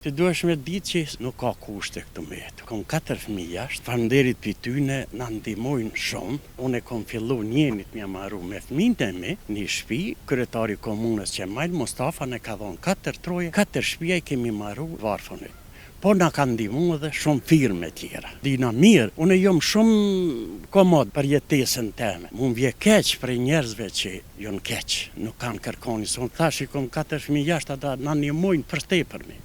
Ti duhesh me ditë që nuk ka kushte këtu me jetë. Kom 4 fëmijë jashtë, falënderit për tyne na ndihmojnë shumë. Unë kom fillu njenit mja marru me fëmijët e mi, një shtëpi, kryetari komunës Qemal Mustafa ne ka dhonë 4 troje, 4 shtëpia i kemi marru varfënit. Po na ka ndihmu edhe shumë firme tjera. Dina mirë, unë jom shumë komod për jetesën teme. Mun vje keq për njerëzve që jon keq, nuk kanë kërkoni. Unë thash i kom 4 fëmijë jashtë, ata na ndihmojnë për tepërmi.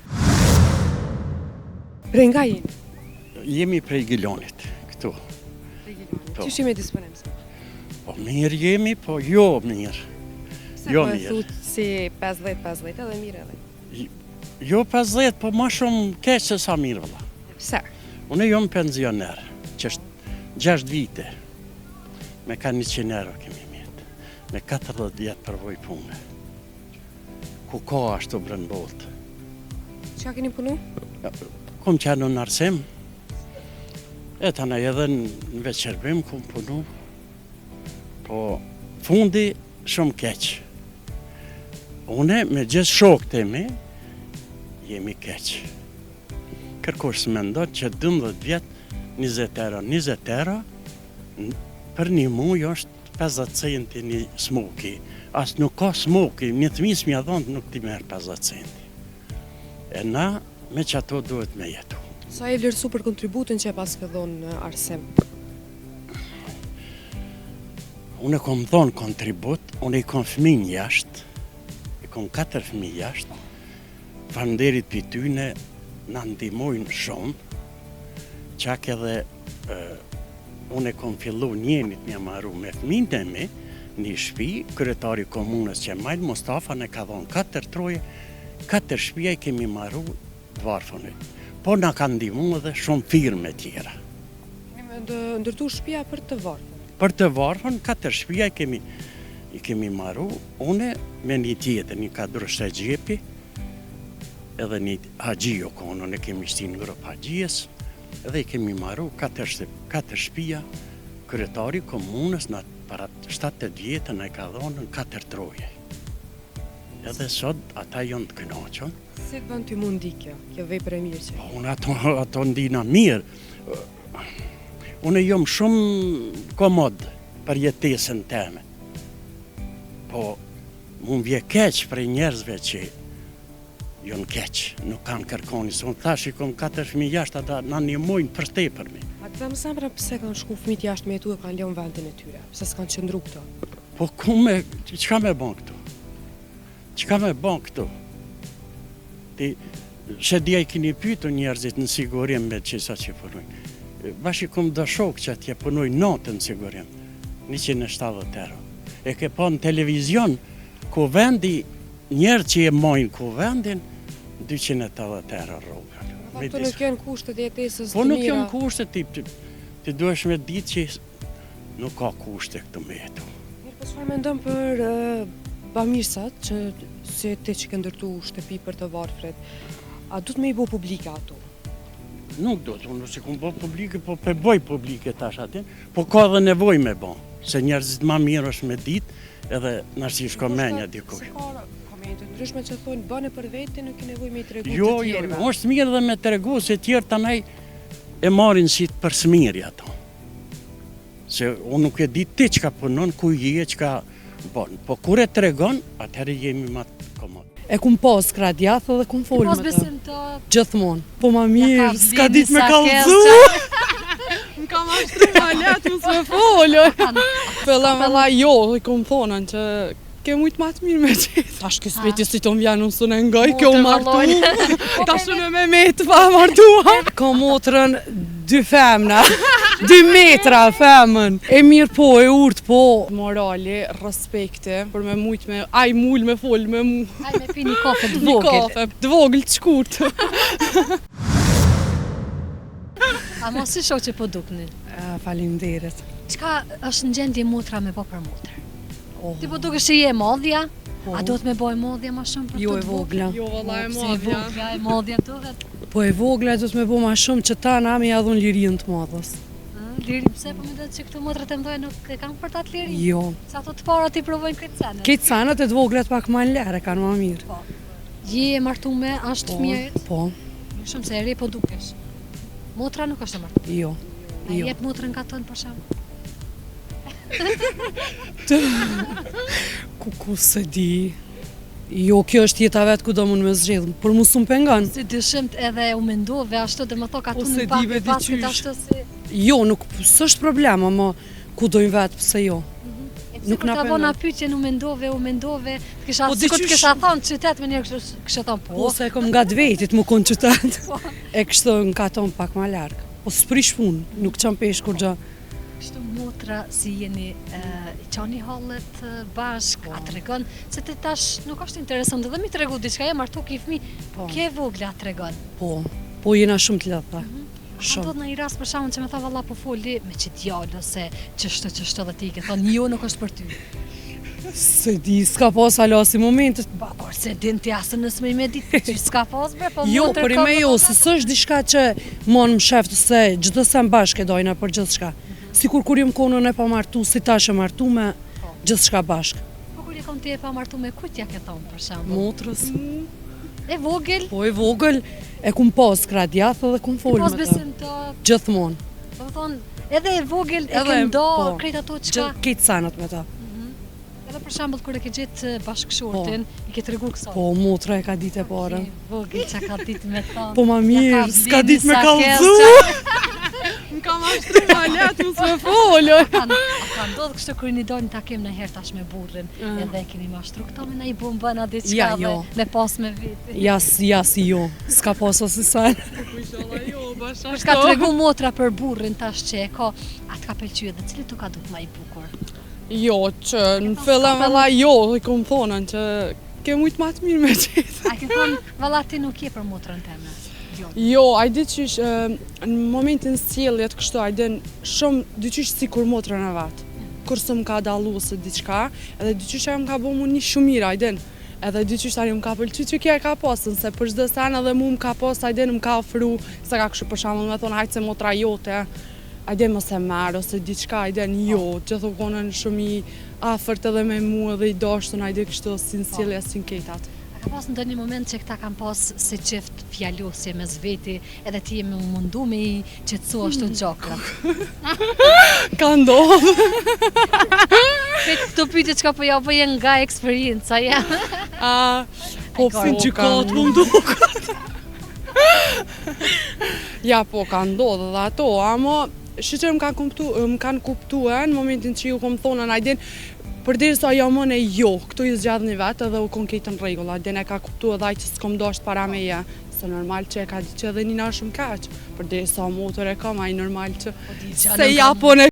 Prej nga jeni? Jemi prej Gilonit, këtu. Prej Gilonit. Që shime disponemës? Po mirë jemi, po jo mirë. Se Jo po e mirë. thut si 50-50 edhe mirë edhe? Jo 50, po ma shumë keq se sa mirë valla. Pse? Unë jom pensioner, që është 6 vite. Me ka 100 euro kemi mjetë. Me 40 vjetë përvoj punë. Ku ka ashtu brën botë. Qa keni punu? Kom qenë në arsim, e tana edhe në veçerbim kom punu, po fundi shumë keq. Une me gjithë shokët e mi, jemi keq. Kërkosh së mendoj që 12 vjetë, 20 euro, për një muj është 50 centi një smoki. As nuk ka smoki, një të misë mja dhonë nuk ti merë 50 centi. E na, me që ato duhet me jetu. Sa e vlerësu për kontributin që e pas këdhon në arsim? Unë kom dhonë kontribut, unë i kom fëmijë jashtë, i kom 4 fëmijë jashtë, falënderit për tyne na ndihmojnë shumë, qak edhe unë kom fillu njenit mja marru me fëmijët e mi, një shtëpi, kryetari komunës Qemal Mustafa ne ka dhonë 4 troje, 4 shtëpia i kemi marru varfënit. Po na ka ndihmu edhe shumë firme tjera. Kemi ndërtu shtëpia për të varfën? Për të varfën, 4 shtëpia i kemi marru, une me një tjetër, një kadrështë e gjepi, edhe një haqio konë, ne kemi shti në grup haqijes, edhe i kemi marru 4 shtëpia, kryetari komunës në para 7 vjetë në ka dhonë në 4 troje. Edhe sot ata jonë të kënaqën. Si të bën ty mundi kjo vepër e mirë që? Unë ato ndina mirë. Unë jom shumë komod për jetesën teme. Po, mun vje keq për njerëzve që jon keq, nuk kanë kërkoni. Unë thash i kom 4 fëmijë jashtë, ata na ndihmojnë për tepërmi. A të them zemra pse kanë shku fëmijët jashtë me jetu e kanë lënë vendin e tyre? Pse s'kanë qëndru këto? Po çka me bën këtu? Çka me bën këtu? Ti, shedia i kini pytu njerëzit në sigurim me qisa që punojnë. Bash i kom do shok që atje punojnë natë në sigurim, 170 euro. E ke po në televizion, ku vendi, njerë që e mojnë ku vendin, 280 euro rrugën. Këto nuk janë kushtet e jetesës të mira. Po nuk janë kushtet, ti duhesh me ditë që nuk ka kushte këtu me jetu. Mirë, po çfarë mendon për bamirësat që si ti që ke ndërtu shtëpi për të varfrit, a du të me i bo publike ato? Nuk do të, unë si kom bo publike, po pe boj publike tash atin, po ka dhe nevoj me bo, se njerëzit ma mirë është me ditë, edhe nërsi shko menja dikush. Se ka komente ndryshme që thonë, bëne për vete, nuk i nevoj me i tregu Jo, të tjerëve. është mirë dhe me tregu, se tjerë tanaj e marin si të përsmiri ato. Se unë nuk e di ti që ka punon, ku je, që ka bon. Po kur e tregon, atëherë jemi ma të komod. E kum pas krah djathë dhe kum folë me të. Gjithmonë. Po ma Ja mirë, ka s'ka vini ditë me sa kallëzu. Më ka mashtru ma letë, më s'me folë. Pëlla me la jo, i kum thonën që ke mujtë ma të mirë me qetë. Tash kjo smeti si të më vjanë unë së në ngaj, kjo martu. Tash unë me metë pa martua. Ka motrën 2 femna, 2 metra femën. E mirë po, e urtë po. Morali, respekti, për me mujtë me, aj mull me folë me mu. Aj me pi një kafe të Një vogël. kafe, të vogël, të shkurt. A mos si shoh që po dukni? Faleminderit. Çka është në gjendje motra me po për motër? Oh, Ti po dukesh që je modhja? Po. A do të me boj modhja ma shumë për Jo të e vogla. Jo valla e Si e vogla, e modhja duhet. Po e vogla do të me bo ma shumë që ta na me ja dhun lirin të madhës. Liri pse po mendoj që këto motrat e mëdha nuk e kanë për ta të lirin? Jo. Sa ato të para ti provojnë këtë sene. Këtë sanët e të voglat pak ma në lere, kanë ma mirë. Je e martume, është fëmijët? Po. Shumë se e re po dukesh. Motra nuk është e marrë. Jo. A Jo. jep motrën ka tonë për shembull? Ku se di. Jo, kjo është jeta vetë ku do mund me zgjedh, por mu s'm pengon. Si dyshimt edhe u mendove ashtu dhe më thoka tu Ose në pak dive e paskët diqysh. ashtu si... Jo, nuk s'është problem, ama ku dojnë vetë, pse jo. Nuk na na pengon. vona pyetje u mendove, të kisha Po, sikur të diqysh- kisha thonë qytet më njerë kisha thonë po. Po, se e kom nga vetit më konë qytet. E kështu në katon pak ma largë. Po s'prish punë, nuk qëm pesh kur gjë. Kështu motra si jeni i qani hallet bashk, a tregon se ti tash nuk është interesant edhe mi tregu diçka e martu ki fëmi, Po. ke vogla tregon. Po jena shumë të lëtha. Ka Shumë. ndodhur në një rast për shkakun që më tha valla po foli me që djalë ose çështë dhe ti ke thonë jo nuk është për ty. Se di, s'ka pas hala si momentet. Ba kur se din ti asë nësë me i me ditë që s'ka pas bre, po Jo, motër për ka ime më jo, të se s'është diçka që mon më sheftë se gjithë se më bashkë e dojna për gjithë shka. Sikur kur jëm konën e pa martu, si tash e martu me gjithë shka bashkë. Po kur i kom ti e pa martu me kujtja ke thonë për shembull. Motrës, E vogël, po e vogël, e kum pas kradjathë dhe kum folë pas me ta. besim të, Gjithmonë. do thonë, edhe e vogël e Edhe, ke ndo po. krejt ato çka. Gjithë kitë sanat me ta. Edhe për shembull kur e ke gjetë bashkëshortin, i ke tregu kësaj. Po, motra e ka ditë e parën. Vogël çka ka ditë me thonë. Po ma Ja mirë, ka s'ka vini ditë me sa kallëzu. kes, Më ka mashtru ma letë, më s'me folë. Ka ndodhë kështu kur një dojnë takim në herë tash me burrin, edhe e keni mashtru këto me na i bumbën a diçka Ja, dhe jo. me pas me viti. Ja, si jo, s'ka pas o si sen. Kur s'ka tregu motra për burrin tash që e ka, atë ka pëlqyer dhe cili tu ka duk ma i bukur. Jo, që në fillim valla jo, i kom thonën që ke mujtë ma të mirë me qetë. A ke thonë, valla ti nuk je për motrën teme. Jo. Jo, a i di qysh, në momentin sjelljet kështu, a i din shumë, dy qysh si kur motrën e vetë. Kur së më ka dalu se diçka, edhe dy qysh e më ka bo mu një shumë mirë, a i din. Edhe dy qysh tani më ka pëlqy që kja ka pasën, se për çdo sen edhe mu më ka pas, a i din më ka ofru, se ka kështu për shembull me thonë, hajtë se motra jote, a i din mos e merë, ose diçka, a i din jo, që thu konën shumë i afërt edhe me mu edhe i dashtun, a i din kështu si në sjellje, si në ketat. A ka pas ndonjë moment që këta kanë pas si çift fjalosje mes veti, edhe ti jemi mundu me i qetësu ashtu gjokra. Ka ndodhë. Këto pyetje çka po ja bëjën nga eksperjenca, ja. Po si gjykat më duket. Ja, po ka ndodhë dhe ato, ama shqyqe më kanë kuptuar në momentin që ju kom thonë në ajdin, përderi sa ja mëne jo, këtu i zgjadhë një vetë edhe u kon kejtë në regull, ajdin e ka kuptuar dhe që s'kom dasht para me ja, se normal që e ka di që edhe një na shumë kaq, përderi sa motor e kam, a i normal që se ja po në